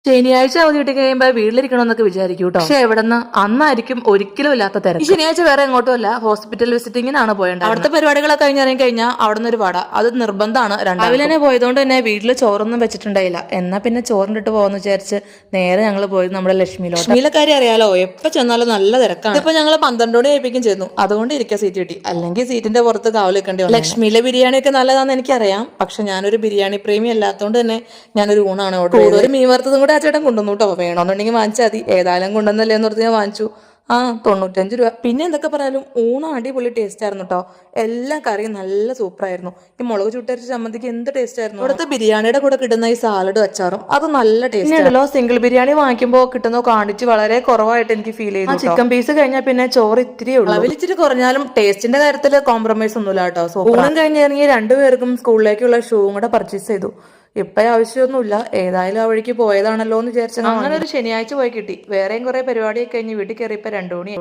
ശനിയാഴ്ച അവധി കിട്ടി കഴിയുമ്പോൾ വീട്ടിലിരിക്കണമെന്നൊക്കെ വിചാരിക്കും കേട്ടോ. പക്ഷെ എവിടെന്ന് അന്നായിരിക്കും ഒരിക്കലും ഇല്ലാത്ത തിരക്ക്. ശനിയാഴ്ച വേറെ എങ്ങോട്ടും അല്ല, ഹോസ്പിറ്റൽ വിസിറ്റിങ്ങിനാണ് പോയത്. അവിടുത്തെ പരിപാടികളൊക്കെ കഴിഞ്ഞിറങ്ങി കഴിഞ്ഞാൽ അവിടെ നിന്ന് ഒരു വട, അത് നിർബന്ധമാണ്. രാവിലെ തന്നെ പോയതുകൊണ്ട് തന്നെ വീട്ടിൽ ചോറൊന്നും വെച്ചിട്ടുണ്ടായില്ല. എന്നാ പിന്നെ ചോറിനിട്ട് പോകാന്ന് വിചാരിച്ച് നേരെ ഞങ്ങൾ പോയത് നമ്മുടെ ലക്ഷ്മിയിലെ കാര്യം അറിയാലോ, എപ്പോ ചെന്നാലും നല്ല തിരക്കാണ്. ഇപ്പൊ ഞങ്ങൾ 12 മണി ആയിപ്പിക്കും ചെയ്യുന്നു, അതുകൊണ്ട് ഇരിക്കാൻ സീറ്റ് കിട്ടി. അല്ലെങ്കിൽ സീറ്റിന്റെ പുറത്ത് കാവൽ വെക്കേണ്ടി വന്നു. ലക്ഷ്മിയിലെ ബിരിയാണി ഒക്കെ നല്ലതാണെന്ന് എനിക്കറിയാം, പക്ഷെ ഞാനൊരു ബിരിയാണി പ്രേമി അല്ലാത്തതുകൊണ്ട് തന്നെ ഞാനൊരു ഊണാണ് ഓർഡർ ചെയ്തത്. ഒരു മീൻ വറുത്തതും കൂടെ ആ ചേട്ടൻ കൊണ്ടുവന്നു കേട്ടോ. വേണമെന്നുണ്ടെങ്കിൽ വാങ്ങിച്ചാൽ മതി, ഏതായാലും കൊണ്ടുവന്നല്ലേ എന്ന് പറഞ്ഞ് ഞാൻ വാങ്ങിച്ചു. 95 രൂപ. പിന്നെ എന്തൊക്കെ പറയാലും ഊണം അടിപൊളി ടേസ്റ്റ് ആയിരുന്നു കേട്ടോ. എല്ലാ കറിയും നല്ല സൂപ്പറായിരുന്നു. ഈ മുളക് ചുട്ടരിച്ച ചമ്മന്തിക്ക് എന്ത് ടേസ്റ്റ് ആയിരുന്നു. ഇവിടുത്തെ ബിരിയാണിയുടെ കൂടെ കിട്ടുന്ന ഈ സാലഡ് അച്ചാറും അത് നല്ല ടേസ്റ്റ് ആണല്ലോ. സിംഗിൾ ബിരിയാണി വാങ്ങിക്കുമ്പോൾ കിട്ടുന്ന ക്വാണ്ടിറ്റി വളരെ കുറവായിട്ട് എനിക്ക് ഫീൽ ചെയ്തു. ചിക്കൻ പീസ് കഴിഞ്ഞാൽ പിന്നെ ചോറ് ഇത്തിരി ഉള്ളൂ. അളവിൽ ഇച്ചിരി കുറഞ്ഞാലും ടേസ്റ്റിന്റെ കാര്യത്തിൽ കോംപ്രമൈസ് ഒന്നുമില്ല കേട്ടോ. ഊണം കഴിഞ്ഞിറങ്ങി രണ്ടുപേർക്കും സ്കൂളിലേക്കുള്ള ഷൂവും കൂടെ പർച്ചേസ് ചെയ്തു. ഇപ്പൊ ആവശ്യമൊന്നുമില്ല, ഏതായാലും ആ വഴിക്ക് പോയതാണല്ലോ എന്ന് വിചാരിച്ചാൽ അങ്ങനെ ഒരു ശനിയാഴ്ച പോയി കിട്ടി. വേറെയും കുറെ പരിപാടിയൊക്കെ കഴിഞ്ഞ് വീട്ടിൽ കയറിയപ്പോ 2 മണി.